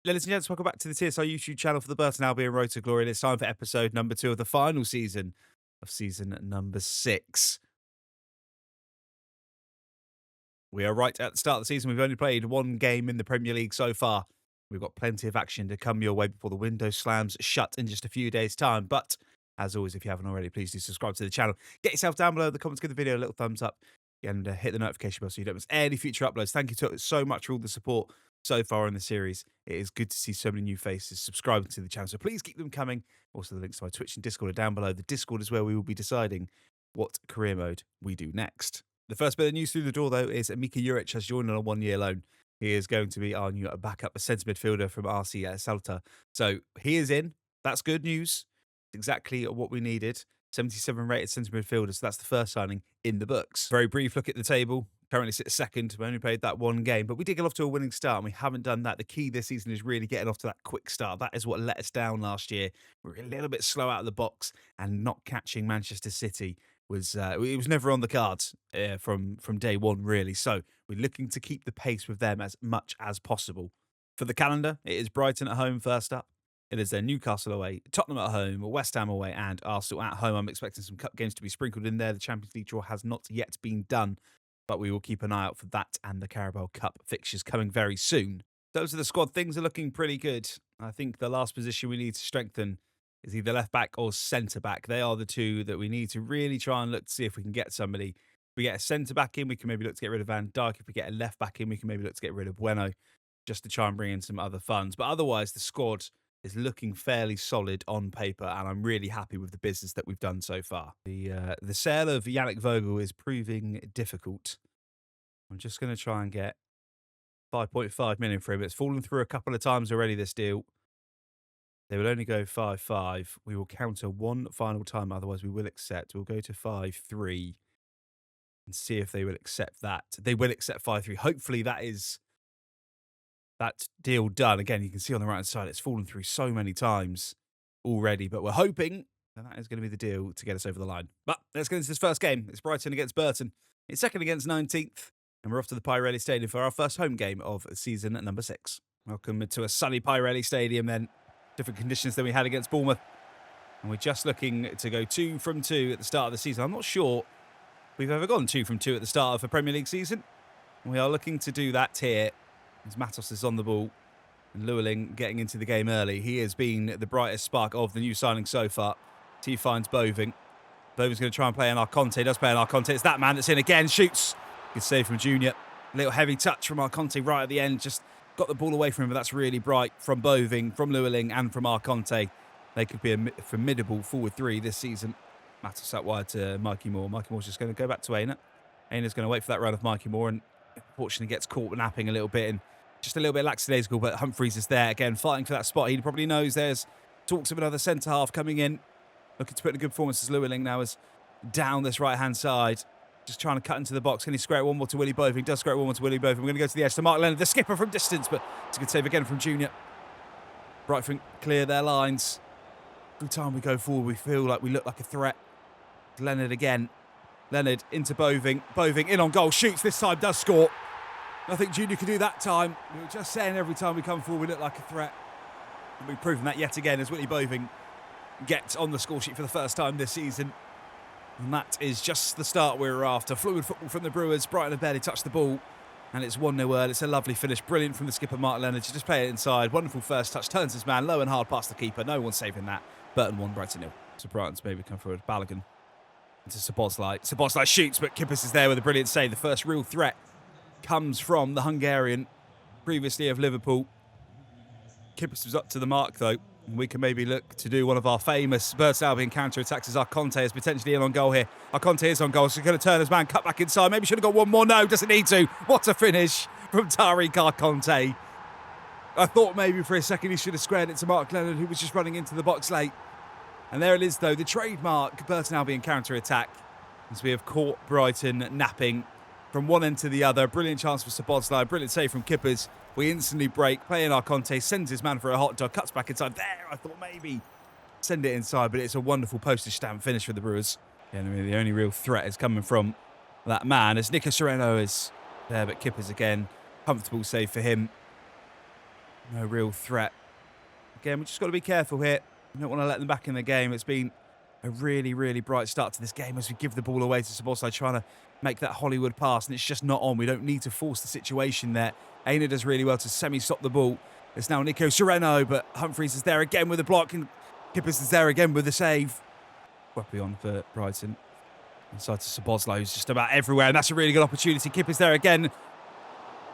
Ladies and gents, welcome back to the TSR YouTube channel for the Burton Albion Road to Glory. And it's time for episode number 2 of the final season of season number 6. We are right at the start of the season. We've only played one game in the Premier League so far. We've got plenty of action to come your way before the window slams shut in just a few days' time. But as always, if you haven't already, please do subscribe to the channel. Get yourself down below in the comments, give the video a little thumbs up, and hit the notification bell so you don't miss any future uploads. Thank you so much for all the support so far in the series. It is good to see so many new faces subscribing to the channel, so please keep them coming. Also, the links to my Twitch and Discord are down below. The Discord is where we will be deciding what career mode we do next. The first bit of news through the door, though, is Mika Juric has joined on a one-year loan. He is going to be our new backup centre midfielder from RC Salta. So he is in. That's good news. Exactly what we needed. 77 rated centre midfielder, so that's the first signing in the books. Very brief look at the table. Currently sit second. We only played that one game, but we did get off to a winning start, and we haven't done that. The key this season is really getting off to that quick start. That is what let us down last year. We were a little bit slow out of the box, and not catching Manchester City was it was never on the cards from day one, really. So we're looking to keep the pace with them as much as possible. For the calendar, it is Brighton at home first up. It is then Newcastle away, Tottenham at home, West Ham away, and Arsenal at home. I'm expecting some cup games to be sprinkled in there. The Champions League draw has not yet been done, but we will keep an eye out for that and the Carabao Cup fixtures coming very soon. Those are the squad. Things are looking pretty good. I think the last position we need to strengthen is either left back or centre back. They are the two that we need to really try and look to see if we can get somebody. If we get a centre back in, we can maybe look to get rid of Van Dijk. If we get a left back in, we can maybe look to get rid of Bueno, just to try and bring in some other funds. But otherwise, the squad is looking fairly solid on paper, and I'm really happy with the business that we've done so far. The sale of Yannick Vogel is proving difficult. I'm just going to try and get 5.5 million for him. It's fallen through a couple of times already, this deal. They will only go 5-5. We will counter one final time, otherwise we will accept. We'll go to 5-3 and see if they will accept that. They will accept 5-3. Hopefully that is that deal done. Again, you can see on the right-hand side, it's fallen through so many times already, but we're hoping that is going to be the deal to get us over the line. But let's get into this first game. It's Brighton against Burton. It's second against 19th, and we're off to the Pirelli Stadium for our first home game of season number 6. Welcome to a sunny Pirelli Stadium then. Different conditions than we had against Bournemouth. And we're just looking to go 2 from 2 at the start of the season. I'm not sure we've ever gone 2 from 2 at the start of a Premier League season. We are looking to do that here. As Matos is on the ball and Llewellyn getting into the game early. He has been the brightest spark of the new signing so far. He finds Boving. Boving's going to try and play in our Conte. Does play in our Conte. It's that man that's in again. Shoots. Good save from Junior. A little heavy touch from our Conte right at the end. Just got the ball away from him, but that's really bright from Boving, from Llewellyn, and from our Conte. They could be a formidable forward 3 this season. Matos out wide to Mikey Moore. Mikey Moore's just going to go back to Aina. Aina's going to wait for that run of Mikey Moore, and unfortunately gets caught napping a little bit, and just a little bit lackadaisical, but Humphreys is there again, fighting for that spot. He probably knows there's talks of another centre-half coming in. Looking to put in a good performance as Llewellyn now is down this right-hand side. Just trying to cut into the box. Can he square it one more to Willie Boving? Does square it one more to Willie Boving. We're going to go to the edge to Mark Leonard, the skipper from distance, but it's a good save again from Junior. Brighton clear their lines. Every time we go forward, we feel like we look like a threat. Leonard again. Leonard into Boving. Boving in on goal, shoots, this time does score. I think Junior can do that time. We were just saying every time we come forward, we look like a threat. And we've proven that yet again as Willie Boving gets on the score sheet for the first time this season. And that is just the start we were after. Fluid football from the Brewers. Brighton have barely touched the ball. And it's 1-0 early. It's a lovely finish. Brilliant from the skipper, Mark Leonard. To just play it inside. Wonderful first touch. Turns his man low and hard past the keeper. No one's saving that. Burton 1, Brighton 0. So Brighton's maybe come forward. Balogun into Szoboszlai. Szoboszlai shoots, but Kippers is there with a brilliant save. The first real threat comes from the Hungarian, previously of Liverpool. Kippers was up to the mark, though. And we can maybe look to do one of our famous Burton Albion counter-attacks as our Conte is potentially in on goal here. Our Conte is on goal, so he's going to turn his man, cut back inside. Maybe should have got one more. No, doesn't need to. What a finish from Tariq Conte. I thought maybe for a second he should have squared it to Mark Leonard, who was just running into the box late. And there it is, though, the trademark Burton Albion counter-attack. As we have caught Brighton napping from one end to the other. Brilliant chance for Szoboszlai. Brilliant save from Kippers. We instantly break. Play in our Conte. Sends his man for a hot dog. Cuts back inside. There, I thought maybe send it inside. But it's a wonderful postage stamp finish for the Brewers. Yeah, I mean, the only real threat is coming from that man. As Nico Sereno is there. But Kippers again. Comfortable save for him. No real threat. Again, we just got to be careful here. We don't want to let them back in the game. It's been a really, really bright start to this game as we give the ball away to Szoboszlai trying to make that Hollywood pass, and it's just not on. We don't need to force the situation there. Aina does really well to semi-stop the ball. It's now Nico Sereno, but Humphreys is there again with a block, and Kippers is there again with a save. Weapy on for Brighton. Inside to Szoboszlai, who's just about everywhere, and that's a really good opportunity. Kippers there again.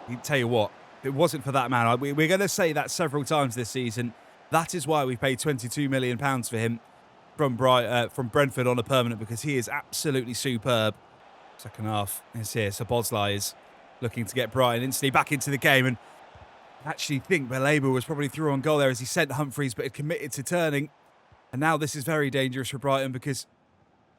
I tell you what, if it wasn't for that man, we're going to say that several times this season. That is why we paid £22 million for him from Brentford on a permanent, because he is absolutely superb. Second half is here. Szoboszlai is looking to get Brighton instantly back into the game, and I actually think Baleba was probably through on goal there as he sent Humphreys, but had committed to turning. And now this is very dangerous for Brighton, because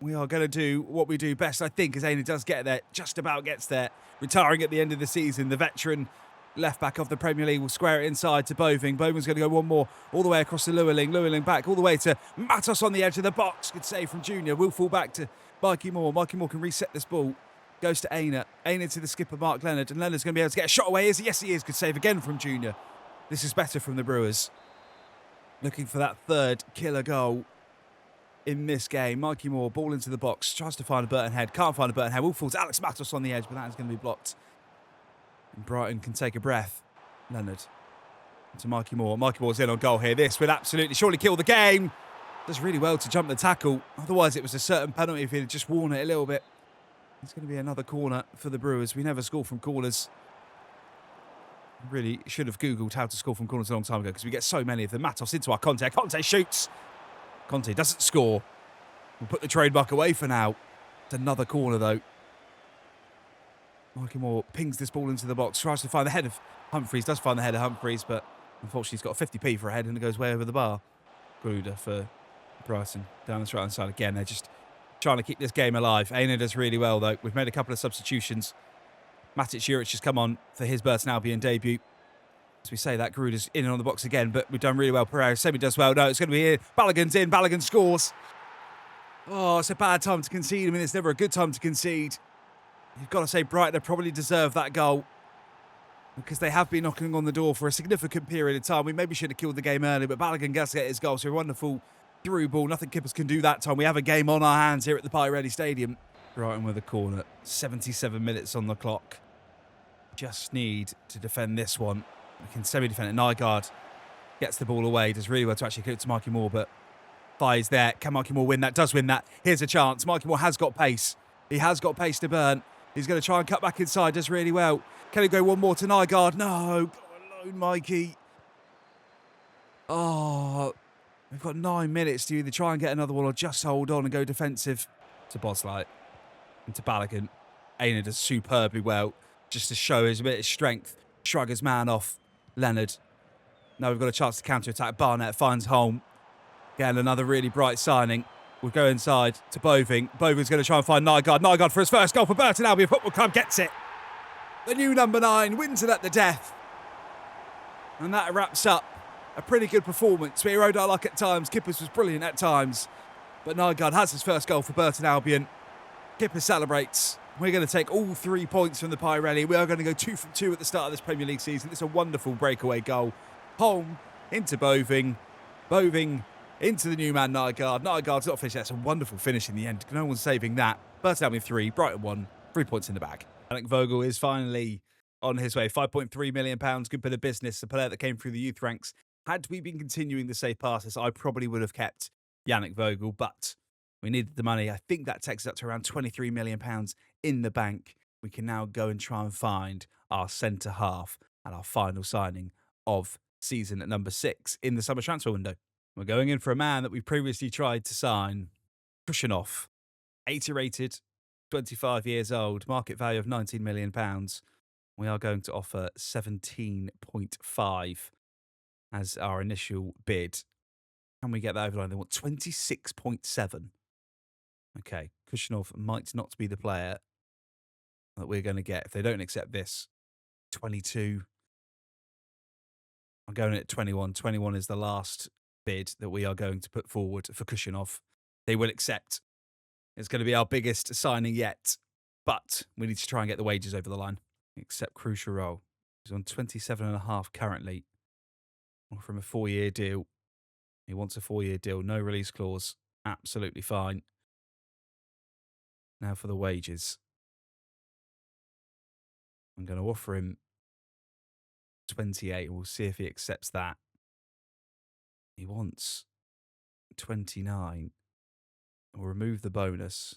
we are going to do what we do best, I think, as Aina does get there, just about gets there, retiring at the end of the season. The veteran left-back of the Premier League will square it inside to Boving. Boving's going to go one more all the way across to Llewellyn. Llewellyn back all the way to Matos on the edge of the box. Good save from Junior. Will fall back to Mikey Moore. Mikey Moore can reset this ball. Goes to Aina. Aina to the skipper, Mark Leonard. And Leonard's going to be able to get a shot away. Is he? Yes, he is. Good save again from Junior. This is better from the Brewers. Looking for that third killer goal in this game. Mikey Moore, ball into the box. Tries to find a Burton head. Can't find a Burton head. Will fall to Alex Matos on the edge, but that is going to be blocked. And Brighton can take a breath. Leonard to Mikey Moore. Mikey Moore's in on goal here. This would absolutely surely kill the game. Does really well to jump the tackle. Otherwise, it was a certain penalty if he'd just worn it a little bit. It's going to be another corner for the Brewers. We never score from corners. Really should have Googled how to score from corners a long time ago, because we get so many of them. Matos into our Conte. Conte shoots. Conte doesn't score. We'll put the trademark away for now. It's another corner, though. Mikey Moore pings this ball into the box, tries to find the head of Humphreys, does find the head of Humphreys, but unfortunately he's got a 50p for a head and it goes way over the bar. Gruder for Brighton down the right-hand side again. They're just trying to keep this game alive. Aina does really well, though. We've made a couple of substitutions. Matic Juric has come on for his Burton Albion debut. As we say that, Gruder's in and on the box again, but we've done really well. Pereira Semi does well. No, it's going to be here. Balogun's in. Balogun scores. Oh, it's a bad time to concede. I mean, it's never a good time to concede. You've got to say Brighton have probably deserved that goal, because they have been knocking on the door for a significant period of time. We maybe should have killed the game early, but Balogun gets his goal. So a wonderful through ball. Nothing Kippers can do that time. We have a game on our hands here at the Pirelli Stadium. Brighton with a corner. 77 minutes on the clock. Just need to defend this one. We can semi-defend it. Nygaard gets the ball away. Does really well to actually get it to Mikey Moore, but Fi's there. Can Mikey Moore win that? Does win that. Here's a chance. Mikey Moore has got pace. He has got pace to burn. He's going to try and cut back inside. Does really well. Can he go one more to Nygaard? No. Go alone, Mikey. Oh, we've got 9 minutes to either try and get another one or just hold on and go defensive. To Szoboszlai and to Balogun. Aina does superbly well, just to show his bit of strength. Shrug his man off. Leonard. Now we've got a chance to counter-attack. Barnett finds home. Again, another really bright signing. We'll go inside to Boving. Boving's going to try and find Nygaard. Nygaard for his first goal for Burton Albion Football Club gets it. The new number 9 wins it at the death. And that wraps up a pretty good performance. We rode our luck at times. Kippers was brilliant at times. But Nygaard has his first goal for Burton Albion. Kippers celebrates. We're going to take all 3 points from the Pirelli. We are going to go 2 from 2 at the start of this Premier League season. It's a wonderful breakaway goal. Home into Boving. Boving into the new man, Nygaard. Nygaard's not finished. That's a wonderful finish in the end. No one's saving that. Burton Albion 3, Brighton 1. 3 points in the bag. Yannick Vogel is finally on his way. £5.3 million. Good bit of business. The player that came through the youth ranks. Had we been continuing the safe passes, I probably would have kept Yannick Vogel, but we needed the money. I think that takes us up to around £23 million in the bank. We can now go and try and find our centre half and our final signing of season at number 6 in the summer transfer window. We're going in for a man that we previously tried to sign, Kushinov, 80 rated, 25 years old, market value of £19 million. We are going to offer 17.5 as our initial bid. Can we get that over the line? They want 26.7. Okay, Kushinov might not be the player that we're going to get. If they don't accept this, 22. I'm going at 21. 21 is the last bid that we are going to put forward for Kushinov. They will accept. It's going to be our biggest signing yet, but we need to try and get the wages over the line. Accept crucial role. He's on 27.5 currently. Offer him a 4-year deal. He wants a 4-year deal. No release clause. Absolutely fine. Now for the wages. I'm going to offer him 28. We'll see if he accepts that. He wants 29. We'll remove the bonus.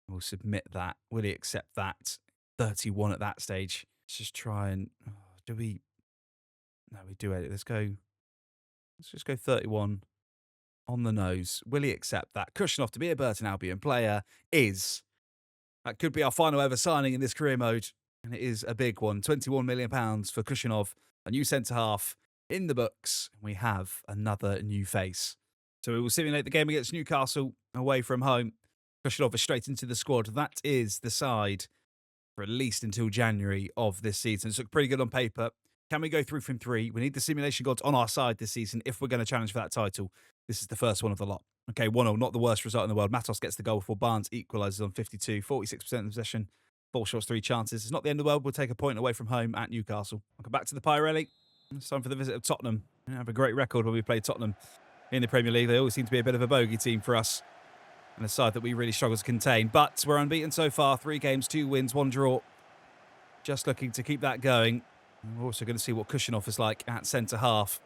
We'll submit that. Will he accept that? 31 at that stage. Let's just try and... do we... No, we do edit. Let's just go 31 on the nose. Will he accept that? Cushion off to be a Burton Albion player is... That could be our final ever signing in this career mode. And it is a big one. £21 million for Kushinov, a new centre-half in the books. We have another new face. So we will simulate the game against Newcastle away from home. Kushinov is straight into the squad. That is the side for at least until January of this season. It's looked pretty good on paper. Can we go through from 3? We need the simulation gods on our side this season if we're going to challenge for that title. This is the first one of the lot. Okay, 1-0, not the worst result in the world. Matos gets the goal before Barnes equalises on 52, 46% of possession, 4 shots, 3 chances. It's not the end of the world. We'll take a point away from home at Newcastle. I'll come back to the Pirelli. It's time for the visit of Tottenham. We have a great record when we play Tottenham in the Premier League. They always seem to be a bit of a bogey team for us and a side that we really struggle to contain. But we're unbeaten so far. 3 games, 2 wins, 1 draw. Just looking to keep that going. And we're also going to see what Kushinov is like at centre-half.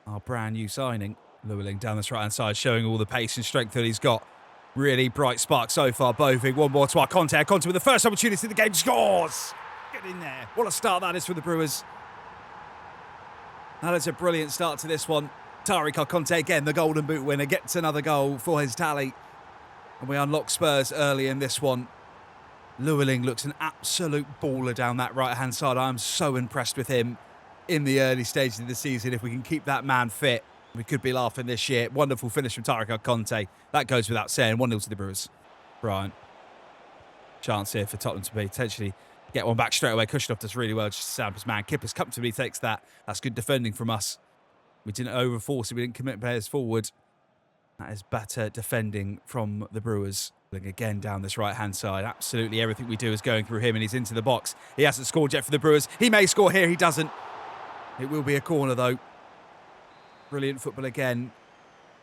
Our brand new signing. Llewellyn down this right-hand side, showing all the pace and strength that he's got. Really bright spark so far. Boving, one more to our Conte. Conte with the first opportunity in the game, scores! Get in there. What a start that is for the Brewers. That is a brilliant start to this one. Tariq Conte again, the golden boot winner, gets another goal for his tally. And we unlock Spurs early in this one. Llewellyn looks an absolute baller down that right-hand side. I am so impressed with him in the early stages of the season. If we can keep that man fit, we could be laughing this year. Wonderful finish from Tariq Conte. That goes without saying. 1-0 to the Brewers. Brighton. Chance here for Tottenham to potentially get one back straight away. Kushinov does really well. Just sound his man. Kippers comfortably takes that. That's good defending from us. We didn't overforce it. We didn't commit players forward. That is better defending from the Brewers. Again down this right-hand side. Absolutely everything we do is going through him, and he's into the box. He hasn't scored yet for the Brewers. He may score here. He doesn't. It will be a corner, though. Brilliant football again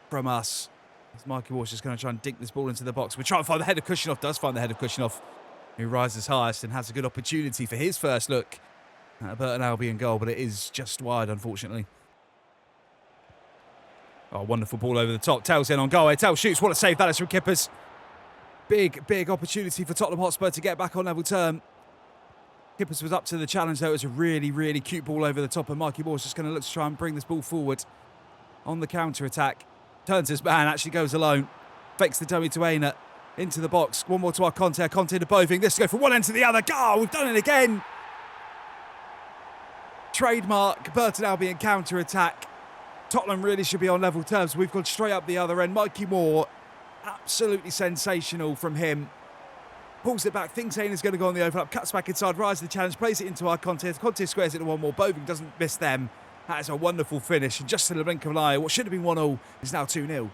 from us. As Mikey Walsh is going to try and dink this ball into the box. We try and find the head of Kushinov. Does find the head of Kushinov, who rises highest and has a good opportunity for his first look at a Burton Albion goal, but it is just wide, unfortunately. Oh, wonderful ball over the top. Tell's in on goal. Tell shoots. What a save that is from Kippers. Big opportunity for Tottenham Hotspur to get back on level term. Kippers was up to the challenge, though. It was a really cute ball over the top, and Mikey Moore's just going to look to try and bring this ball forward on the counter-attack. Turns his man, actually goes alone. Fakes the dummy to Aina. Into the box. One more to our Conte. Conte to Boving. This go from one end to the other. Oh, we've done it again. Trademark Burton Albion counter-attack. Tottenham really should be on level terms. We've gone straight up the other end. Mikey Moore, absolutely sensational from him. Pulls it back, thinks Aina's going to go on the overlap, cuts back inside, rises the challenge, plays it into our Conte. Conte squares it to one more. Boving doesn't miss them. That is a wonderul finish. And just in the blink of an eye, what should have been 1-0 is now 2-0.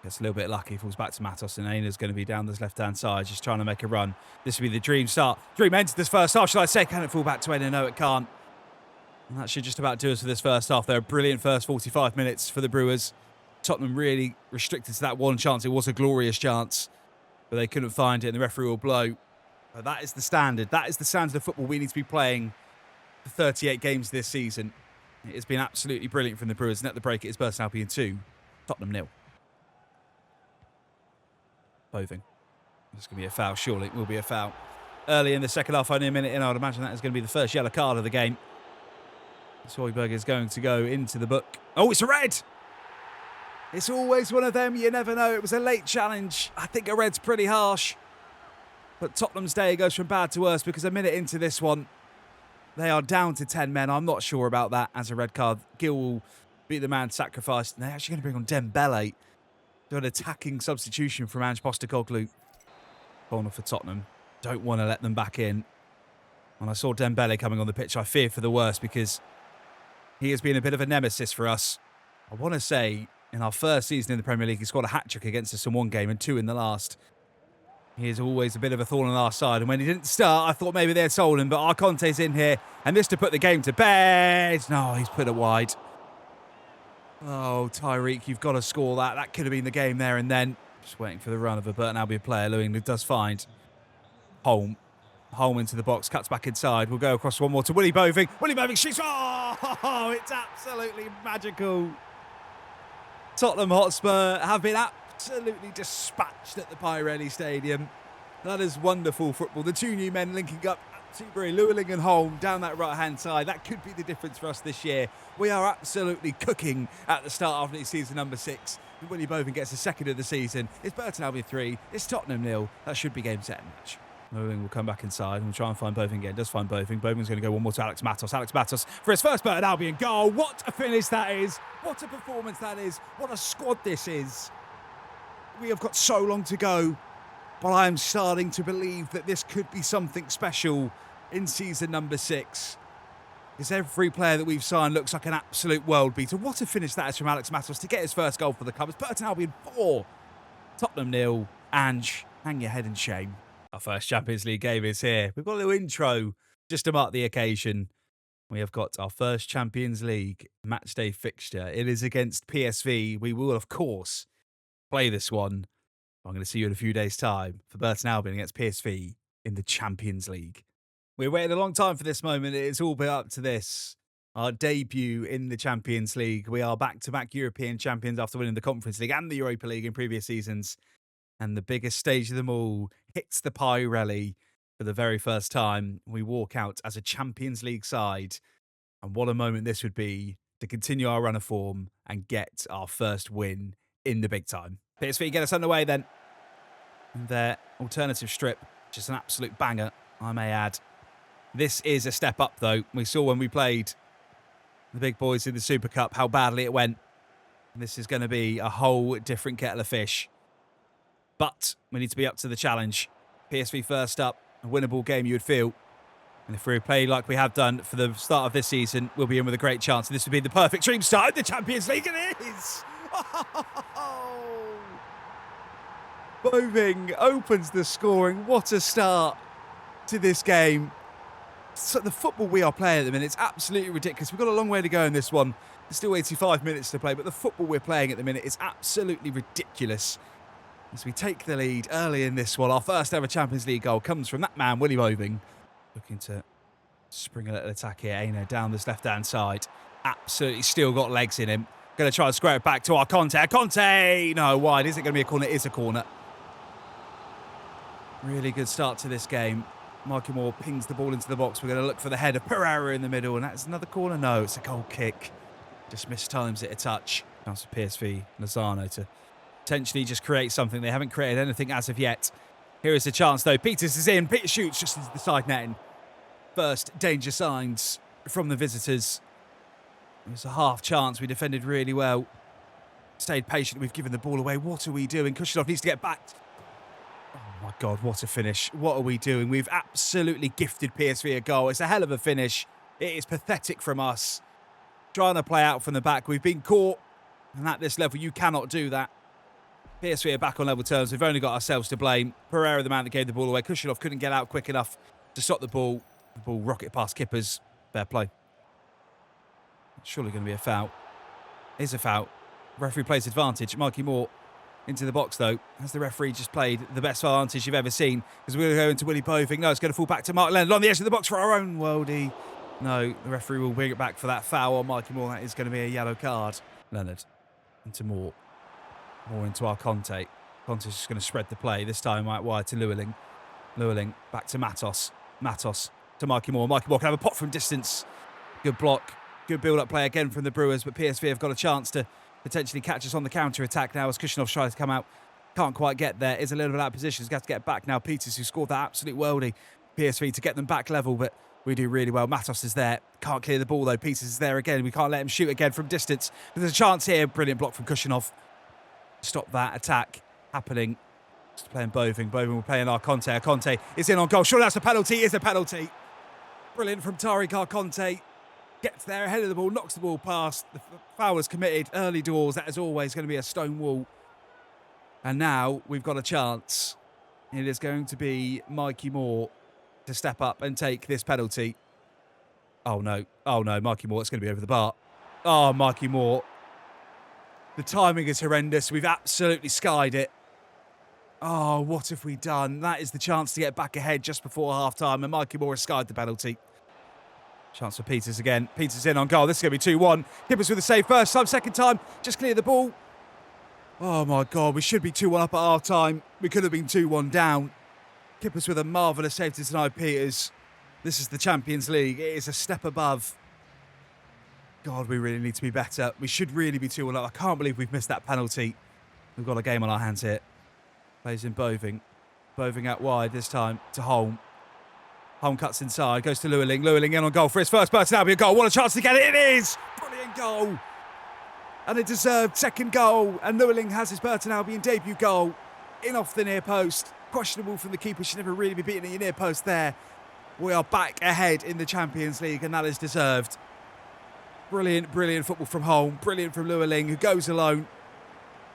Gets a little bit lucky, falls back to Matos, and Aina's going to be down this left-hand side, just trying to make a run. This will be the dream start. Dream ends this first half, shall I say? Can it fall back to Aina? No, it can't. And that should just about do us for this first half. They're a brilliant first 45 minutes for the Brewers. Tottenham really restricted to that one chance. It was a glorious chance, but they couldn't find it, and the referee will blow. But that is the standard. That is the standard of football we need to be playing for 38 games this season. It has been absolutely brilliant from the Brewers. And at the break, it is Burton Albion 2, Tottenham 0. Boving. It's going to be a foul, surely. It will be a foul. Early in the second half, only a minute in, I would imagine that is going to be the first yellow card of the game. Højbjerg is going to go into the book. Oh, it's a red! It's always one of them. You never know. It was a late challenge. I think a red's pretty harsh. But Tottenham's day goes from bad to worse because a minute into this one, they are down to 10 men. I'm not sure about that as a red card. Gill will be the man sacrificed. And they're actually going to bring on Dembele. Do an attacking substitution from Ange Postecoglou. Corner for Tottenham. Don't want to let them back in. When I saw Dembele coming on the pitch, I feared for the worst because he has been a bit of a nemesis for us. I want to say, in our first season in the Premier League, he scored a hat-trick against us in one game and 2 in the last. He is always a bit of a thorn on our side. And when he didn't start, I thought maybe they had sold him. But our Conte's in here. And this to put the game to bed. No, he's put it wide. Oh, Tyreek, you've got to score that. That could have been the game there and then. Just waiting for the run of a Burton Albion player. Lewin does find Holm. Holm into the box, cuts back inside. We'll go across one more to Willie Boving. Willie Boving shoots. Oh, it's absolutely magical. Tottenham Hotspur have been absolutely dispatched at the Pirelli Stadium. That is wonderful football. The two new men linking up at Seabury, Llewellyn and Holm down that right-hand side. That could be the difference for us this year. We are absolutely cooking at the start of the season number 6. And Willie Boving gets the second of the season. It's Burton Albion 3. It's Tottenham 0. That should be game, set and match. Llewellyn will come back inside and we'll try and find Boving again. Does find Boving. Boving's going to go one more to Alex Matos. Alex Matos for his first Burton Albion goal. What a finish that is. What a performance that is. What a squad this is. We have got so long to go, but I am starting to believe that this could be something special in season number 6. Because every player that we've signed looks like an absolute world beater. What a finish that is from Alex Matos to get his first goal for the club. It's Burton Albion 4, Tottenham 0. Ange, hang your head in shame. Our first Champions League game is here. We've got a little intro just to mark the occasion. We have got our first Champions League matchday fixture. It is against PSV. We will, of course, play this one. I'm going to see you in a few days' time for Burton Albion against PSV in the Champions League. We're waiting a long time for this moment. It's all built up to this. Our debut in the Champions League. We are back-to-back European champions after winning the Conference League and the Europa League in previous seasons. And the biggest stage of them all hits the Pirelli for the very first time. We walk out as a Champions League side. And what a moment this would be to continue our run of form and get our first win in the big time. PSV get us underway then. And their alternative strip, just an absolute banger, I may add. This is a step up though. We saw when we played the big boys in the Super Cup how badly it went. This is going to be a whole different kettle of fish. But we need to be up to the challenge. PSV first up, a winnable game you would feel. And if we play like we have done for the start of this season, we'll be in with a great chance. And this would be the perfect dream start in the Champions League. It is! Boving opens the scoring. What a start to this game. So the football we are playing at the minute, it's absolutely ridiculous. We've got a long way to go in this one. There's still 85 minutes to play, but the football we're playing at the minute is absolutely ridiculous. As we take the lead early in this one, our first ever Champions League goal comes from that man, Willie Boving. Looking to spring a little attack here. Aina down this left-hand side. Absolutely still got legs in him. Going to try and square it back to our Conte. Conte! No, wide. Is it going to be a corner? It is a corner. Really good start to this game. Mikey Moore pings the ball into the box. We're going to look for the head of Pereira in the middle, and that's another corner. No, it's a goal kick. Just mistimes it a touch. Chance for PSV, Lozano to potentially just create something. They haven't created anything as of yet. Here is the chance, though. Peters is in. Peters shoots just into the side netting. First danger signs from the visitors. It was a half chance. We defended really well. Stayed patient. We've given the ball away. What are we doing? Kushinov needs to get back. Oh, my God. What a finish. What are we doing? We've absolutely gifted PSV a goal. It's a hell of a finish. It is pathetic from us. Trying to play out from the back. We've been caught. And at this level, you cannot do that. PSV are back on level terms. We've only got ourselves to blame. Pereira, the man that gave the ball away. Kushinov couldn't get out quick enough to stop the ball. The ball rocket past Kippers. Fair play. Surely going to be a foul. Is a foul. Referee plays advantage. Mikey Moore into the box, though. Has the referee just played the best advantage you've ever seen? Because we're going to go into Willie Boving. No, it's going to fall back to Mark Leonard on the edge of the box for our own worldie. No, the referee will bring it back for that foul on Mikey Moore. That is going to be a yellow card. Leonard into Moore. More into our Conte. Conte's just going to spread the play. This time out wide to Llewellyn. Llewellyn back to Matos. Matos to Mikey Moore. Mikey Moore can have a pot from distance. Good block. Good build-up play again from the Brewers, but PSV have got a chance to potentially catch us on the counter-attack now as Kushinov tries to come out. Can't quite get there. Is a little bit out of position. He's got to get back now. Peters, who scored that absolute worldie. PSV to get them back level, but we do really well. Matos is there. Can't clear the ball, though. Peters is there again. We can't let him shoot again from distance. But there's a chance here. Brilliant block from Kushinov. Stop that attack happening. Just playing Boving. Boving will play in our Conte. Our Conte is in on goal. Sure, that's a penalty. It is a penalty. Brilliant from Tariq Conte. Gets there ahead of the ball, knocks the ball past. The foul is committed early doors. That is always going to be a stone wall. And now we've got a chance. It is going to be Mikey Moore to step up and take this penalty. Oh, no. Oh, no. Mikey Moore, it's going to be over the bar. Oh, Mikey Moore. The timing is horrendous. We've absolutely skied it. Oh, what have we done? That is the chance to get back ahead just before half-time, and Mikey Moore has skied the penalty. Chance for Peters again. Peters in on goal. This is going to be 2-1. Kippers with a save first time, second time. Just clear the ball. Oh, my God. We should be 2-1 up at half-time. We could have been 2-1 down. Kippers with a marvellous save to deny Peters. This is the Champions League. It is a step above. God, we really need to be better. We should really be 2-1 up. I can't believe we've missed that penalty. We've got a game on our hands here. Plays in Boving. Boving out wide this time to Holm. Holm cuts inside, goes to Llewellyn. Llewellyn in on goal for his first Burton Albion goal. What a chance to get it. It is! Brilliant goal. And a deserved second goal. And Llewellyn has his Burton Albion debut goal. In off the near post. Questionable from the keeper. Should never really be beaten at your near post there. We are back ahead in the Champions League, and that is deserved. Brilliant, brilliant football from Holm. Brilliant from Llewellyn, who goes alone.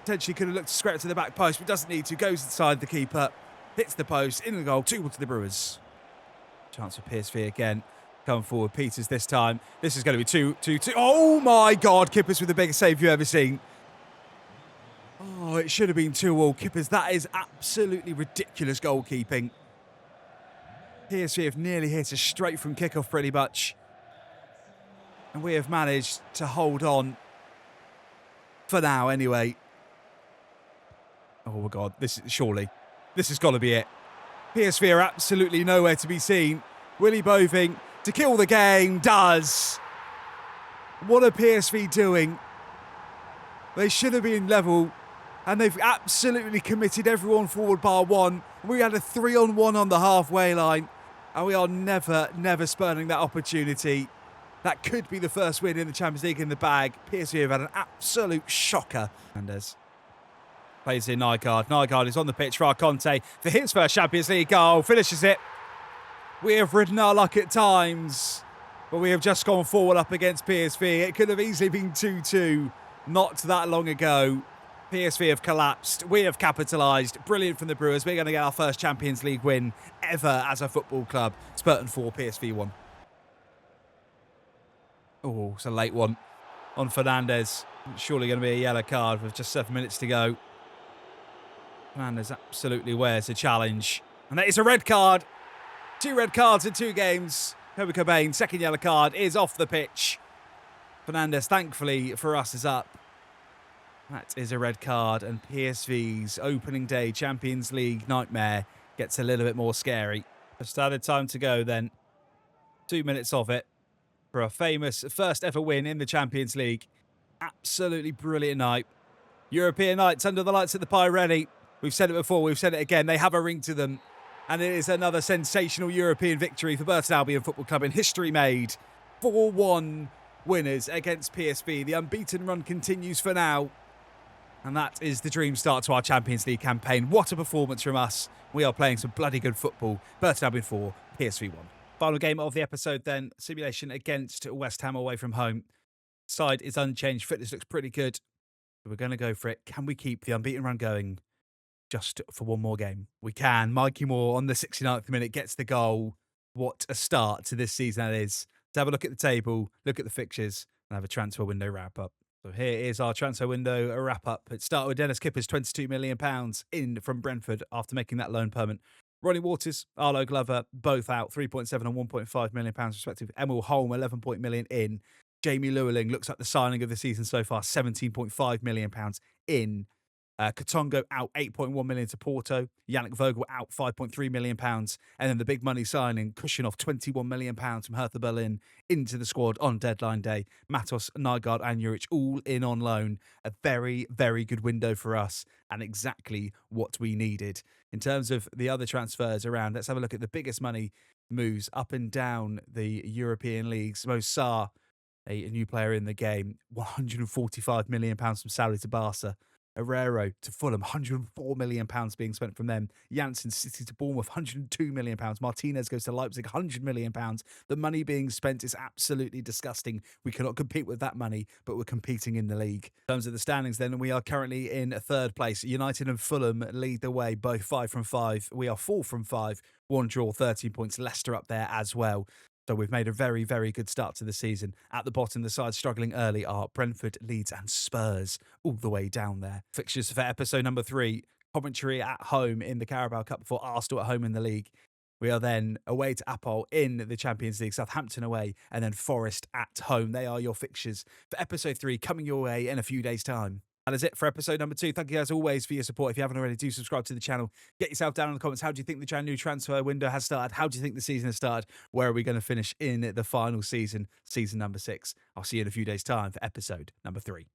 Potentially could have looked to square it to the back post, but doesn't need to. Goes inside the keeper. Hits the post. In the goal. 2-1 to the Brewers. Chance for PSV again. Coming forward. Peters this time. This is going to be 2-2. Oh my God. Kippers with the biggest save you've ever seen. Oh, it should have been 2-2. Kippers, that is absolutely ridiculous goalkeeping. PSV have nearly hit us straight from kickoff pretty much. And we have managed to hold on. For now, anyway. Oh my God. This has got to be it. PSV are absolutely nowhere to be seen. Willy Boving to kill the game does. What are PSV doing? They should have been level, and they've absolutely committed everyone forward bar one. We had a 3-on-1 on the halfway line, and we are never spurning that opportunity. That could be the first win in the Champions League in the bag. PSV have had an absolute shocker. Mendes plays in Nygaard. Nygaard is on the pitch for Conte for his first Champions League goal. Finishes it. We have ridden our luck at times, but we have just gone forward up against PSV. It could have easily been 2-2 not that long ago. PSV have collapsed. We have capitalised. Brilliant from the Brewers. We're going to get our first Champions League win ever as a football club. Burton 4, PSV 1. Oh, it's a late one on Fernandes. Surely going to be a yellow card with just 7 minutes to go. Fernandes absolutely wears a challenge. And that is a red card. 2 red cards in 2 games. Kobe Cobain, second yellow card, is off the pitch. Fernandes, thankfully for us, is up. That is a red card, and PSV's opening day Champions League nightmare gets a little bit more scary. Just added time to go then. 2 minutes of it for a famous first ever win in the Champions League. Absolutely brilliant night. European nights under the lights at the Pirelli. We've said it before, we've said it again. They have a ring to them. And it is another sensational European victory for Burton Albion Football Club in history made. 4-1 winners against PSV. The unbeaten run continues for now. And that is the dream start to our Champions League campaign. What a performance from us. We are playing some bloody good football. Burton Albion 4, PSV 1. Final game of the episode then. Simulation against West Ham away from home. Side is unchanged. Fitness looks pretty good. So we're going to go for it. Can we keep the unbeaten run going just for one more game? We can. Mikey Moore on the 69th minute gets the goal. What a start to this season that is. To have a look at the table, look at the fixtures, and have a transfer window wrap-up. So here is our transfer window wrap-up. It started with Dennis Kipper's £22 million in from Brentford after making that loan permanent. Ronnie Waters, Arlo Glover, both out, 3.7 and 1.5 million pounds respectively. Emil Holm, 11 million in. Jamie Llewellyn looks like the signing of the season so far, 17.5 million pounds in. Katongo out 8.1 million to Porto. Yannick Vogel out 5.3 million pounds. And then the big money signing, Kushinov, 21 million pounds from Hertha Berlin into the squad on deadline day. Matos, Nygaard and Juric all in on loan. A very, very good window for us and exactly what we needed. In terms of the other transfers around, let's have a look at the biggest money moves up and down the European leagues. Mo Sarr, a new player in the game, £145 million from Saudi to Barca. Herrero to Fulham, £104 million being spent from them. Janssen City to Bournemouth, £102 million. Martinez goes to Leipzig, £100 million. The money being spent is absolutely disgusting. We cannot compete with that money, but we're competing in the league. In terms of the standings then, we are currently in third place. United and Fulham lead the way, both 5 from 5. We are 4 from 5. 1 draw, 13 points. Leicester up there as well. So we've made a very, very good start to the season. At the bottom, the sides struggling early are Brentford, Leeds and Spurs, all the way down there. Fixtures for episode number 3, Coventry at home in the Carabao Cup before Arsenal at home in the league. We are then away to Apple in the Champions League, Southampton away, and then Forest at home. They are your fixtures for episode 3 coming your way in a few days' time. That is it for episode number 2. Thank you as always for your support. If you haven't already, do subscribe to the channel. Get yourself down in the comments. How do you think the January transfer window has started? How do you think the season has started? Where are we going to finish in the final season, season number 6? I'll see you in a few days' time for episode number 3.